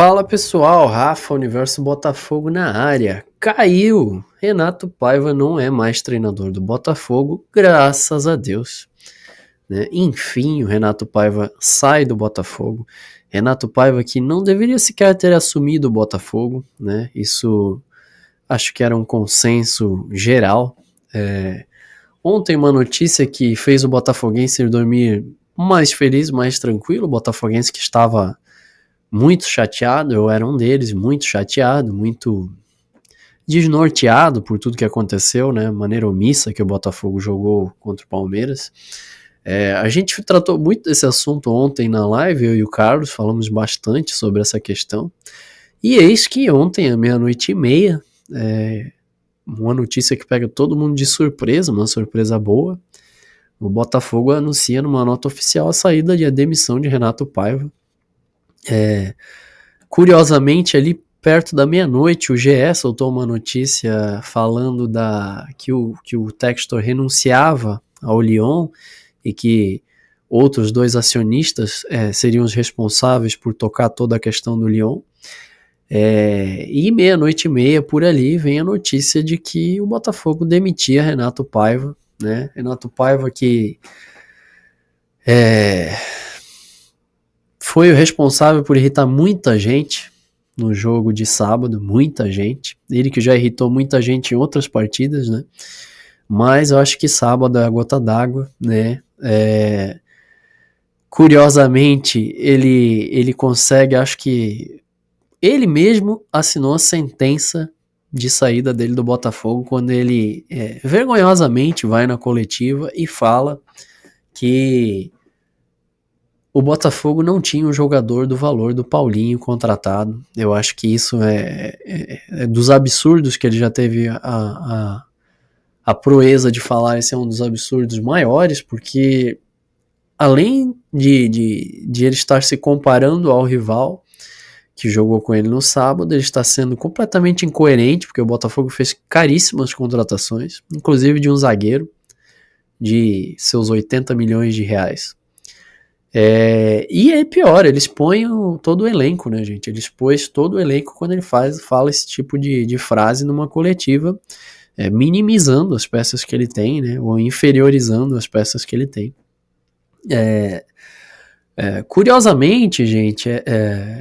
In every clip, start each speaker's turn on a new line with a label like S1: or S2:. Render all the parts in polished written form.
S1: Fala pessoal, Rafa, Universo Botafogo na área. Caiu! Renato Paiva não é mais treinador do Botafogo, graças a Deus. Né? Enfim, o Renato Paiva sai do Botafogo. Renato Paiva que não deveria sequer ter assumido o Botafogo, né? Isso acho que era um consenso geral. Ontem uma notícia que fez o botafoguense dormir mais feliz, mais tranquilo, o botafoguense que estava muito chateado, eu era um deles, muito chateado, muito desnorteado por tudo que aconteceu, né, maneira omissa que o Botafogo jogou contra o Palmeiras. A gente tratou muito desse assunto ontem na live, eu e o Carlos falamos bastante sobre essa questão, e eis que ontem, à 00:30, uma notícia que pega todo mundo de surpresa, uma surpresa boa, o Botafogo anuncia numa nota oficial a saída e a demissão de Renato Paiva. Curiosamente, ali perto da 00:00, o GE soltou uma notícia falando que o Textor renunciava ao Lyon e que outros dois acionistas seriam os responsáveis por tocar toda a questão do Lyon. E 00:30 por ali vem a notícia de que o Botafogo demitia Renato Paiva, né? Renato Paiva que foi o responsável por irritar muita gente no jogo de sábado, muita gente. Ele que já irritou muita gente em outras partidas, né? Mas eu acho que sábado é a gota d'água, né? Curiosamente, ele consegue, acho que ele mesmo assinou a sentença de saída dele do Botafogo quando ele vergonhosamente vai na coletiva e fala que o Botafogo não tinha um jogador do valor do Paulinho contratado. Eu acho que isso é dos absurdos que ele já teve a proeza de falar. Esse é um dos absurdos maiores, porque além de ele estar se comparando ao rival que jogou com ele no sábado, ele está sendo completamente incoerente, porque o Botafogo fez caríssimas contratações, inclusive de um zagueiro de seus 80 milhões de reais. E é pior, ele expõe todo o elenco, né, gente? Ele expôs todo o elenco quando ele fala esse tipo de frase numa coletiva, minimizando as peças que ele tem, né, ou inferiorizando as peças que ele tem. Curiosamente, gente,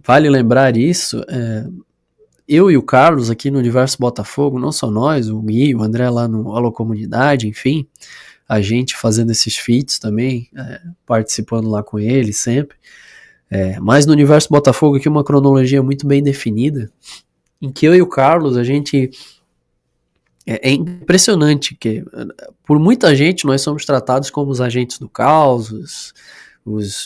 S1: vale lembrar isso, eu e o Carlos aqui no Universo Botafogo, não só nós, o Gui, o André lá no Alô Comunidade, enfim, a gente fazendo esses feats também, participando lá com ele sempre, mas no Universo Botafogo aqui uma cronologia muito bem definida, em que eu e o Carlos, a gente... É impressionante que, por muita gente, nós somos tratados como os agentes do caos, os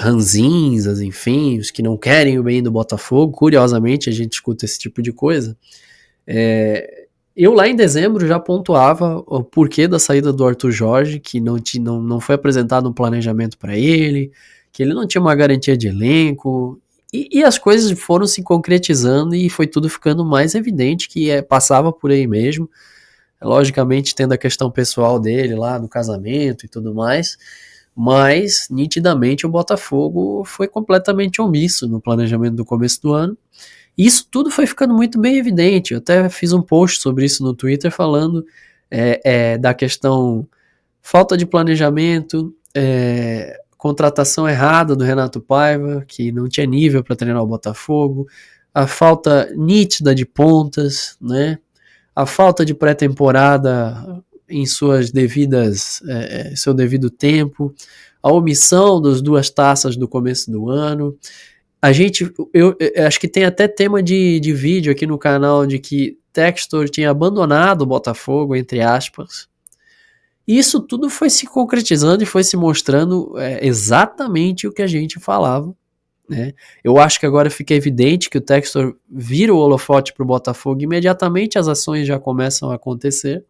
S1: ranzinhas, enfim, os que não querem o bem do Botafogo. Curiosamente, a gente escuta esse tipo de coisa. Eu lá em dezembro já pontuava o porquê da saída do Arthur Jorge, que não foi apresentado um planejamento para ele, que ele não tinha uma garantia de elenco, e as coisas foram se concretizando e foi tudo ficando mais evidente que passava por aí mesmo, logicamente tendo a questão pessoal dele lá do casamento e tudo mais, mas nitidamente o Botafogo foi completamente omisso no planejamento do começo do ano. Isso tudo foi ficando muito bem evidente. Eu até fiz um post sobre isso no Twitter falando da questão falta de planejamento, contratação errada do Renato Paiva, que não tinha nível para treinar o Botafogo, a falta nítida de pontas, né? A falta de pré-temporada em suas devidas, seu devido tempo, a omissão das 2 taças do começo do ano. Eu acho que tem até tema de vídeo aqui no canal de que Textor tinha abandonado o Botafogo, entre aspas. E isso tudo foi se concretizando e foi se mostrando exatamente o que a gente falava, né? Eu acho que agora fica evidente que o Textor vira o holofote para o Botafogo, imediatamente as ações já começam a acontecer.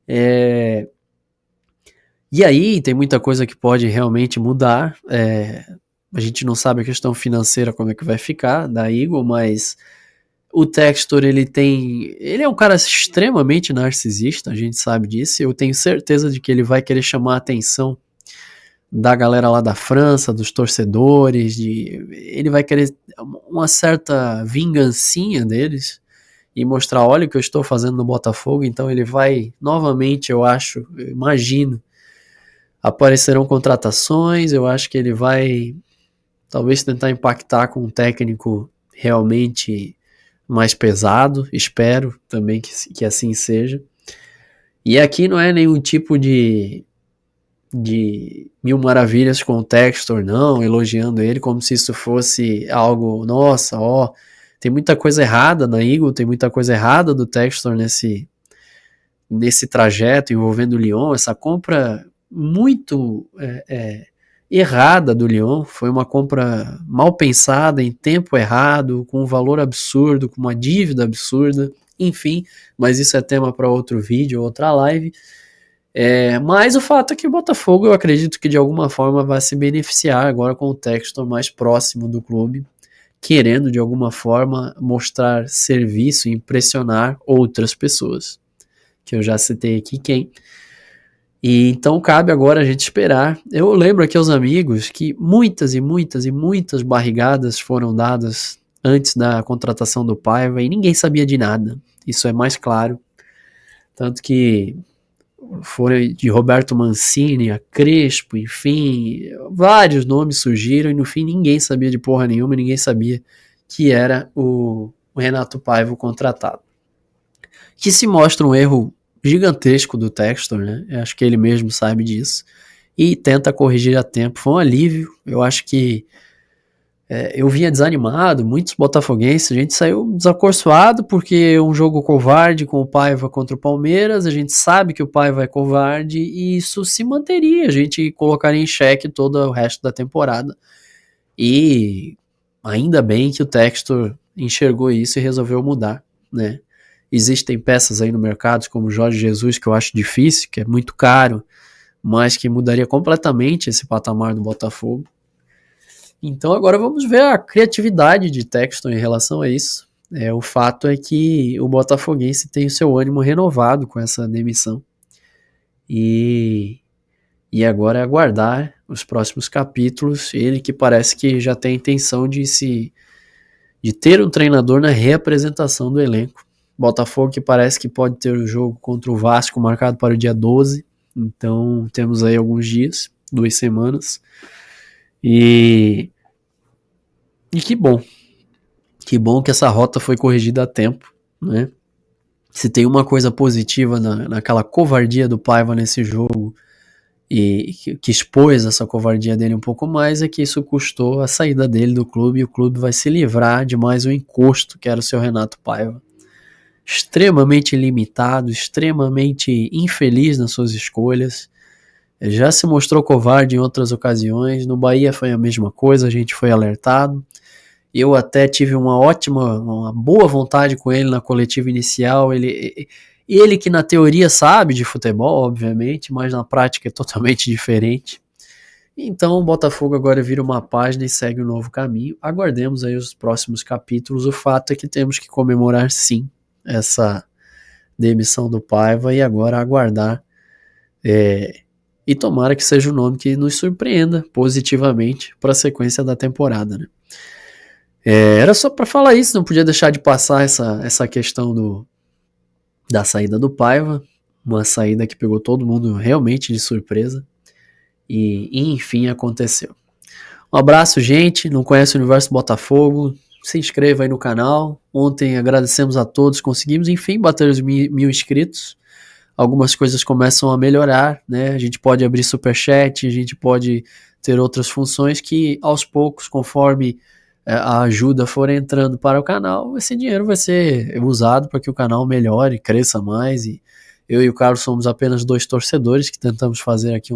S1: E aí tem muita coisa que pode realmente mudar. A gente não sabe a questão financeira como é que vai ficar da Eagle, mas o Textor ele é um cara extremamente narcisista, a gente sabe disso. Eu tenho certeza de que ele vai querer chamar a atenção da galera lá da França, dos torcedores, ele vai querer uma certa vingancinha deles e mostrar, olha o que eu estou fazendo no Botafogo. Então ele vai novamente, eu acho, eu imagino, aparecerão contratações, eu acho que ele vai talvez tentar impactar com um técnico realmente mais pesado, espero também que assim seja. E aqui não é nenhum tipo de mil maravilhas com o Textor, não, elogiando ele como se isso fosse algo, nossa, ó, tem muita coisa errada na Eagle, tem muita coisa errada do Textor nesse trajeto envolvendo o Lyon. Essa compra muito errada do Lyon, foi uma compra mal pensada, em tempo errado, com um valor absurdo, com uma dívida absurda, enfim, mas isso é tema para outro vídeo, outra live. Mas o fato é que o Botafogo, eu acredito que de alguma forma vai se beneficiar agora com o Textor mais próximo do clube, querendo de alguma forma mostrar serviço e impressionar outras pessoas, que eu já citei aqui quem. E então cabe agora a gente esperar. Eu lembro aqui aos amigos que muitas e muitas e muitas barrigadas foram dadas antes da contratação do Paiva e ninguém sabia de nada. Isso é mais claro. Tanto que foram de Roberto Mancini a Crespo, enfim, vários nomes surgiram e no fim ninguém sabia de porra nenhuma, ninguém sabia que era o Renato Paiva o contratado. Que se mostra um erro gigantesco do Textor, né? Eu acho que ele mesmo sabe disso e tenta corrigir a tempo. Foi um alívio. Eu acho que eu vinha desanimado, muitos botafoguenses, a gente saiu desacorçoado porque um jogo covarde com o Paiva contra o Palmeiras, a gente sabe que o Paiva é covarde e isso se manteria, a gente colocaria em xeque todo o resto da temporada. E ainda bem que o Textor enxergou isso e resolveu mudar, né? Existem peças aí no mercado como o Jorge Jesus, que eu acho difícil, que é muito caro, mas que mudaria completamente esse patamar do Botafogo. Então agora vamos ver a criatividade de Textor em relação a isso. O fato é que o botafoguense tem o seu ânimo renovado com essa demissão. E agora é aguardar os próximos capítulos. Ele que parece que já tem a intenção de ter um treinador na reapresentação do elenco. Botafogo que parece que pode ter o jogo contra o Vasco marcado para o dia 12. Então temos aí alguns dias, 2 semanas. E que bom. Que bom que essa rota foi corrigida a tempo, né? Se tem uma coisa positiva naquela covardia do Paiva nesse jogo e que expôs essa covardia dele um pouco mais, é que isso custou a saída dele do clube e o clube vai se livrar de mais um encosto que era o seu Renato Paiva. Extremamente limitado, extremamente infeliz nas suas escolhas. Já se mostrou covarde em outras ocasiões. No Bahia foi a mesma coisa, a gente foi alertado. Eu até tive uma boa vontade com ele na coletiva inicial. Ele que na teoria sabe de futebol, obviamente, mas na prática é totalmente diferente. Então o Botafogo agora vira uma página e segue um novo caminho. Aguardemos aí os próximos capítulos. O fato é que temos que comemorar sim essa demissão do Paiva e agora aguardar e tomara que seja um nome que nos surpreenda positivamente para a sequência da temporada, né? Era só para falar isso, não podia deixar de passar essa questão da saída do Paiva, uma saída que pegou todo mundo realmente de surpresa e enfim aconteceu. Um abraço, gente. Não conhece o Universo Botafogo? Se inscreva aí no canal. Ontem agradecemos a todos, conseguimos enfim bater os 1.000 inscritos. Algumas coisas começam a melhorar, né? A gente pode abrir superchat, a gente pode ter outras funções que aos poucos, conforme a ajuda for entrando para o canal, esse dinheiro vai ser usado para que o canal melhore, cresça mais. E eu e o Carlos somos apenas 2 torcedores que tentamos fazer aqui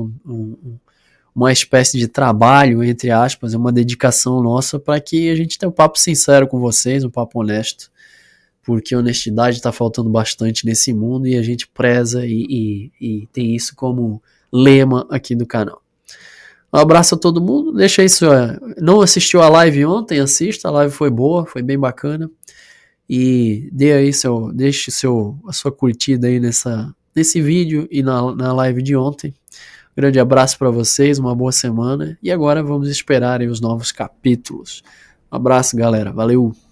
S1: uma espécie de trabalho, entre aspas, uma dedicação nossa para que a gente tenha um papo sincero com vocês, um papo honesto, porque honestidade está faltando bastante nesse mundo e a gente preza e tem isso como lema aqui do canal. Um abraço a todo mundo, deixa isso, não assistiu a live ontem, assista, a live foi boa, foi bem bacana, e deixe a sua curtida aí nesse vídeo e na live de ontem. Grande abraço para vocês, uma boa semana e agora vamos esperar aí os novos capítulos. Um abraço, galera. Valeu!